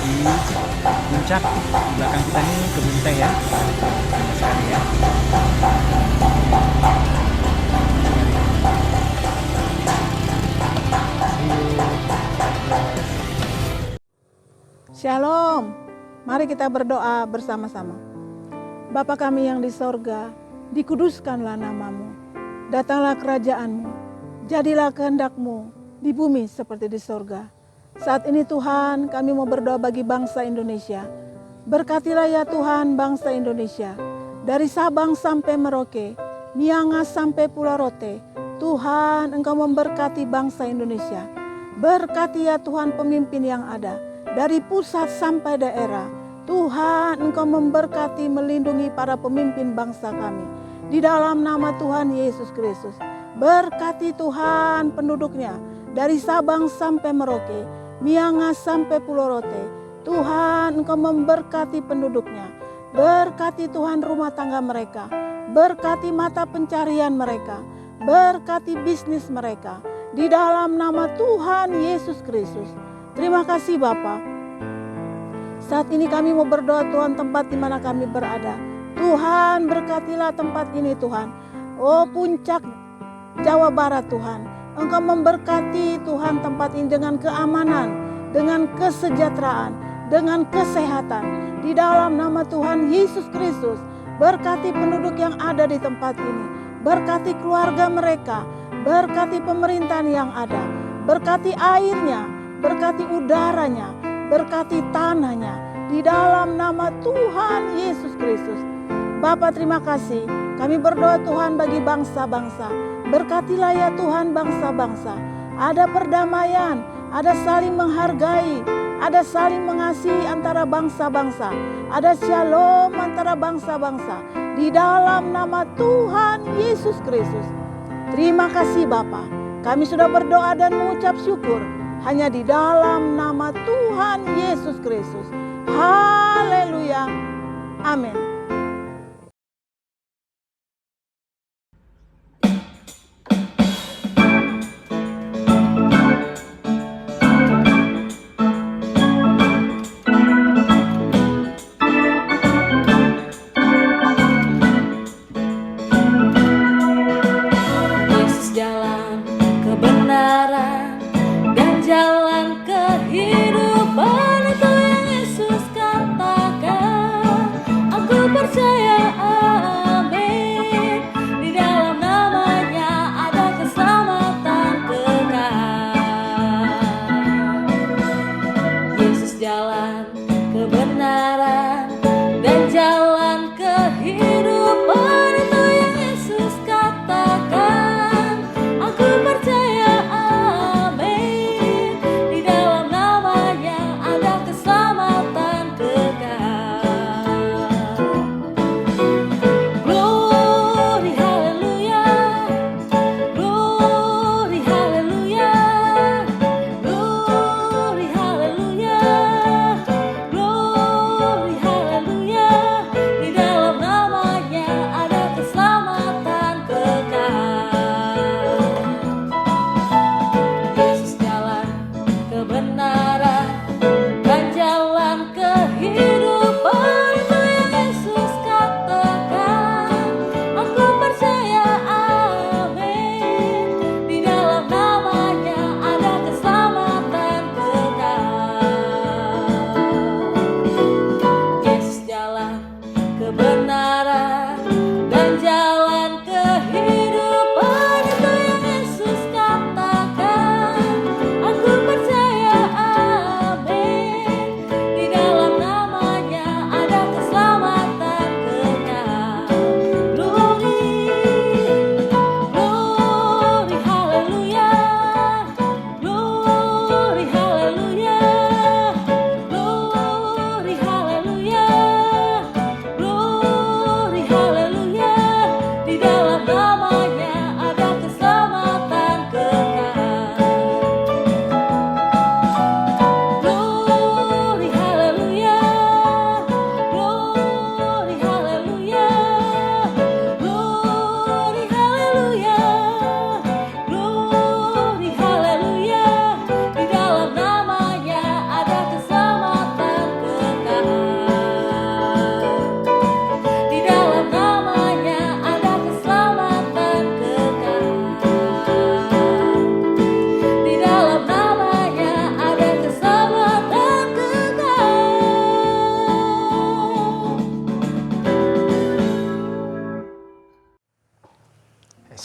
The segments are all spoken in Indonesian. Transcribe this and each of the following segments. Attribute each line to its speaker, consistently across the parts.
Speaker 1: di puncak. Di belakang kita nih kebun teh ya. Banyak sekali ya.
Speaker 2: Shalom, mari kita berdoa bersama-sama. Bapa kami yang di sorga, dikuduskanlah namamu. Datanglah kerajaanmu, jadilah kehendak-Mu di bumi seperti di sorga. Saat ini Tuhan, kami mau berdoa bagi bangsa Indonesia. Berkatilah ya Tuhan bangsa Indonesia, dari Sabang sampai Merauke, Miangas sampai Pulau Rote. Tuhan, Engkau memberkati bangsa Indonesia. Berkati ya Tuhan pemimpin yang ada, dari pusat sampai daerah. Tuhan, Engkau memberkati, melindungi para pemimpin bangsa kami. Di dalam nama Tuhan Yesus Kristus. Berkati Tuhan penduduknya, dari Sabang sampai Merauke, Miangas sampai Pulau Rote. Tuhan, Engkau memberkati penduduknya. Berkati Tuhan rumah tangga mereka. Berkati mata pencarian mereka. Berkati bisnis mereka. Di dalam nama Tuhan Yesus Kristus. Terima kasih Bapa. Saat ini kami mau berdoa Tuhan tempat di mana kami berada. Tuhan berkatilah tempat ini Tuhan. Oh puncak Jawa Barat Tuhan. Engkau memberkati Tuhan tempat ini dengan keamanan, dengan kesejahteraan, dengan kesehatan. Di dalam nama Tuhan Yesus Kristus. Berkati penduduk yang ada di tempat ini. Berkati keluarga mereka. Berkati pemerintahan yang ada. Berkati airnya. Berkati udaranya, berkati tanahnya, di dalam nama Tuhan Yesus Kristus. Bapa terima kasih, kami berdoa Tuhan bagi bangsa-bangsa. Berkatilah ya Tuhan bangsa-bangsa. Ada perdamaian, ada saling menghargai, ada saling mengasihi antara bangsa-bangsa. Ada shalom antara bangsa-bangsa. Di dalam nama Tuhan Yesus Kristus. Terima kasih Bapa, kami sudah berdoa dan mengucap syukur. Hanya di dalam nama Tuhan Yesus Kristus. Haleluya. Amin.
Speaker 3: Yesus jalan kebenaran dan jalan kehidupan, itu yang Yesus katakan. Aku percaya, amin. Di dalam namanya ada keselamatan kekal. Yesus jalan kebenaran dan jalan kehidupan, itu yang Yesus katakan. Aku percaya,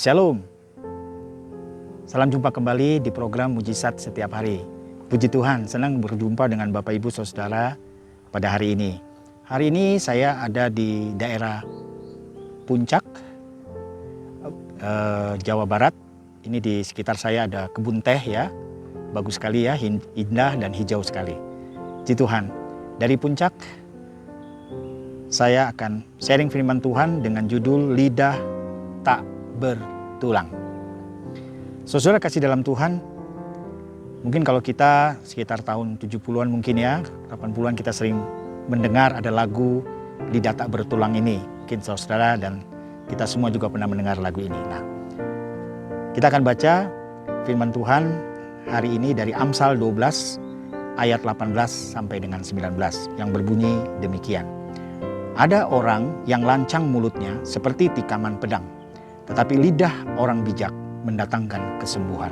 Speaker 1: Shalom. Salam jumpa kembali di program Mujizat Setiap Hari. Puji Tuhan, senang berjumpa dengan Bapak Ibu Saudara pada hari ini. Hari ini saya ada di daerah Puncak, Jawa Barat. Ini di sekitar saya ada kebun teh ya. Bagus sekali ya, indah dan hijau sekali. Puji Tuhan, dari Puncak saya akan sharing firman Tuhan dengan judul Lidah Tak Bertulang. Saudara kasih dalam Tuhan, mungkin kalau kita sekitar tahun 70-an mungkin ya, 80-an kita sering mendengar ada lagu Lidah Tak Bertulang ini. Mungkin saudara dan kita semua juga pernah mendengar lagu ini. Nah, kita akan baca firman Tuhan hari ini dari Amsal 12 ayat 18 sampai dengan 19 yang berbunyi demikian. Ada orang yang lancang mulutnya seperti tikaman pedang, tetapi lidah orang bijak mendatangkan kesembuhan.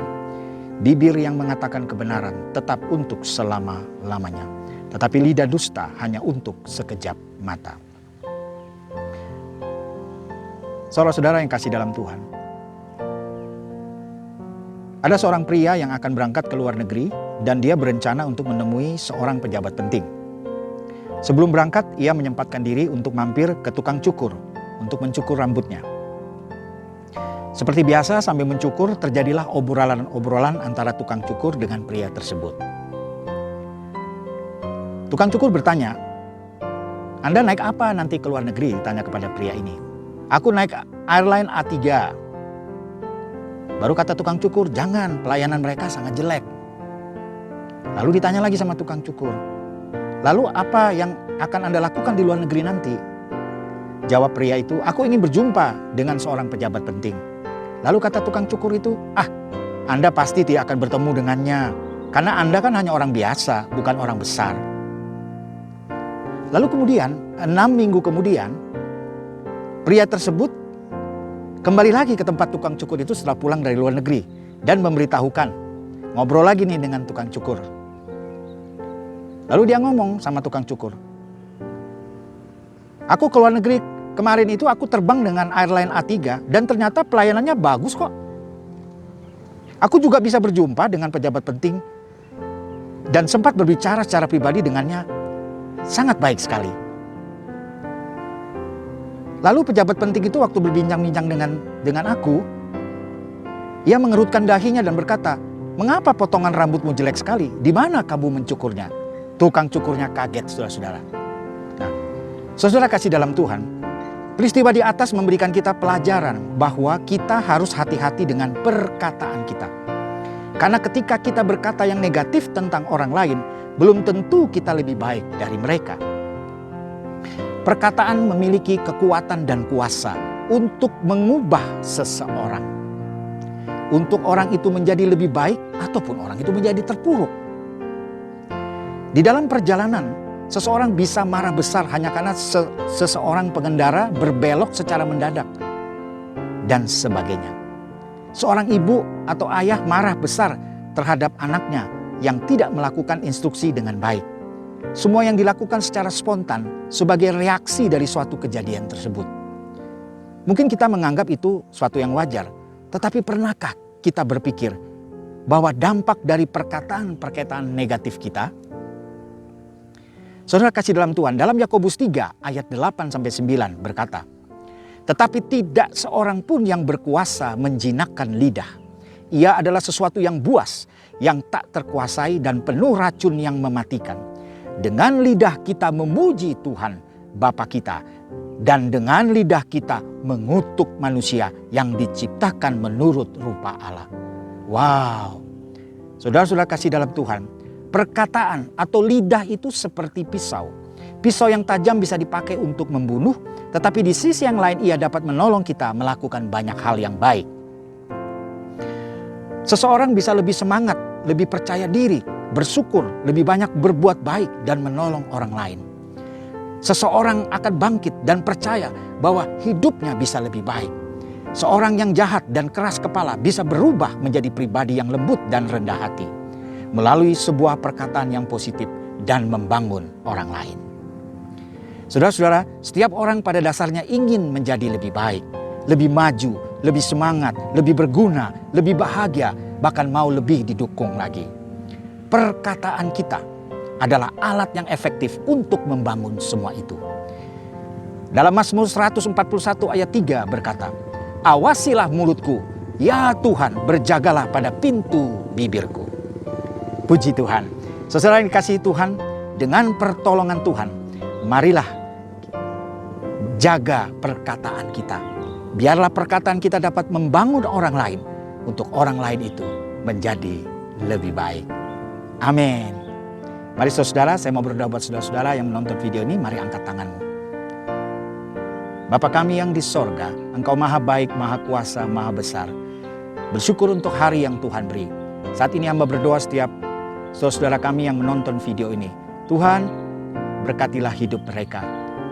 Speaker 1: Bibir yang mengatakan kebenaran tetap untuk selama-lamanya, tetapi lidah dusta hanya untuk sekejap mata. Saudara-saudara yang kasih dalam Tuhan, ada seorang pria yang akan berangkat ke luar negeri dan dia berencana untuk menemui seorang pejabat penting. Sebelum berangkat, ia menyempatkan diri untuk mampir ke tukang cukur untuk mencukur rambutnya. Seperti biasa sambil mencukur terjadilah obrolan antara tukang cukur dengan pria tersebut. Tukang cukur bertanya, "Anda naik apa nanti ke luar negeri?" Tanya kepada pria ini. "Aku naik airline A3. Baru kata tukang cukur, "Jangan, pelayanan mereka sangat jelek." Lalu ditanya lagi sama tukang cukur, "Lalu apa yang akan Anda lakukan di luar negeri nanti?" Jawab pria itu, "Aku ingin berjumpa dengan seorang pejabat penting." Lalu kata tukang cukur itu, "Anda pasti tidak akan bertemu dengannya, karena Anda kan hanya orang biasa, bukan orang besar." Lalu kemudian, 6 minggu kemudian, pria tersebut kembali lagi ke tempat tukang cukur itu setelah pulang dari luar negeri dan memberitahukan, ngobrol lagi nih dengan tukang cukur. Lalu dia ngomong sama tukang cukur, "Aku ke luar negeri kemarin itu aku terbang dengan airline A3 dan ternyata pelayanannya bagus kok. Aku juga bisa berjumpa dengan pejabat penting dan sempat berbicara secara pribadi dengannya, sangat baik sekali." Lalu pejabat penting itu waktu berbincang-bincang dengan aku, ia mengerutkan dahinya dan berkata, "Mengapa potongan rambutmu jelek sekali? Di mana kamu mencukurnya?" Tukang cukurnya kaget, saudara-saudara. Nah, saudara kasih dalam Tuhan, peristiwa di atas memberikan kita pelajaran bahwa kita harus hati-hati dengan perkataan kita. Karena ketika kita berkata yang negatif tentang orang lain, belum tentu kita lebih baik dari mereka. Perkataan memiliki kekuatan dan kuasa untuk mengubah seseorang. Untuk orang itu menjadi lebih baik ataupun orang itu menjadi terpuruk. Di dalam perjalanan, seseorang bisa marah besar hanya karena seseorang pengendara berbelok secara mendadak dan sebagainya. Seorang ibu atau ayah marah besar terhadap anaknya yang tidak melakukan instruksi dengan baik. Semua yang dilakukan secara spontan sebagai reaksi dari suatu kejadian tersebut. Mungkin kita menganggap itu suatu yang wajar, tetapi pernahkah kita berpikir bahwa dampak dari perkataan-perkataan negatif kita? Saudara kasih dalam Tuhan, dalam Yakobus 3 ayat 8-9 berkata, "Tetapi tidak seorang pun yang berkuasa menjinakkan lidah. Ia adalah sesuatu yang buas, yang tak terkuasai dan penuh racun yang mematikan. Dengan lidah kita memuji Tuhan Bapa kita, dan dengan lidah kita mengutuk manusia yang diciptakan menurut rupa Allah." Wow, saudara-saudara kasih dalam Tuhan, perkataan atau lidah itu seperti pisau. Pisau yang tajam bisa dipakai untuk membunuh, tetapi di sisi yang lain ia dapat menolong kita melakukan banyak hal yang baik. Seseorang bisa lebih semangat, lebih percaya diri, bersyukur, lebih banyak berbuat baik dan menolong orang lain. Seseorang akan bangkit dan percaya bahwa hidupnya bisa lebih baik. Seorang yang jahat dan keras kepala bisa berubah menjadi pribadi yang lembut dan rendah hati melalui sebuah perkataan yang positif dan membangun orang lain. Saudara-saudara, setiap orang pada dasarnya ingin menjadi lebih baik, lebih maju, lebih semangat, lebih berguna, lebih bahagia, bahkan mau lebih didukung lagi. Perkataan kita adalah alat yang efektif untuk membangun semua itu. Dalam Mazmur 141 ayat 3 berkata, "Awasilah mulutku, ya Tuhan, berjagalah pada pintu bibirku." Puji Tuhan. Saudara yang dikasihi Tuhan, dengan pertolongan Tuhan, marilah jaga perkataan kita. Biarlah perkataan kita dapat membangun orang lain, untuk orang lain itu menjadi lebih baik. Amin. Mari saudara, saya mau berdoa buat saudara-saudara yang menonton video ini. Mari angkat tanganmu. Bapa kami yang di sorga, Engkau maha baik, maha kuasa, maha besar. Bersyukur untuk hari yang Tuhan beri. Saat ini hamba berdoa setiap saudara kami yang menonton video ini. Tuhan, berkatilah hidup mereka.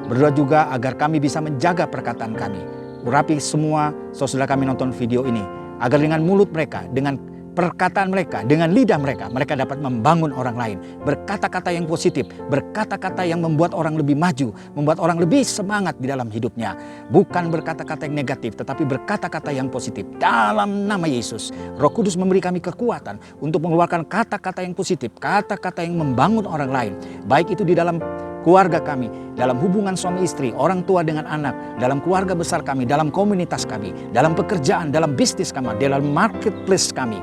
Speaker 1: Berdoa juga agar kami bisa menjaga perkataan kami. Urapi semua saudara kami nonton video ini, agar dengan mulut mereka, dengan perkataan mereka, dengan lidah mereka, mereka dapat membangun orang lain. Berkata-kata yang positif, berkata-kata yang membuat orang lebih maju, membuat orang lebih semangat di dalam hidupnya. Bukan berkata-kata yang negatif, tetapi berkata-kata yang positif. Dalam nama Yesus, Roh Kudus memberi kami kekuatan untuk mengeluarkan kata-kata yang positif, kata-kata yang membangun orang lain. Baik itu di dalam keluarga kami, dalam hubungan suami istri, orang tua dengan anak, dalam keluarga besar kami, dalam komunitas kami, dalam pekerjaan, dalam bisnis kami, dalam marketplace kami.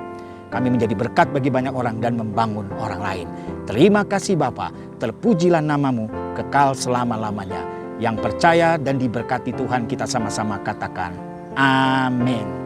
Speaker 1: Kami menjadi berkat bagi banyak orang dan membangun orang lain. Terima kasih Bapa, terpujilah namamu kekal selama-lamanya. Yang percaya dan diberkati Tuhan kita sama-sama katakan amin.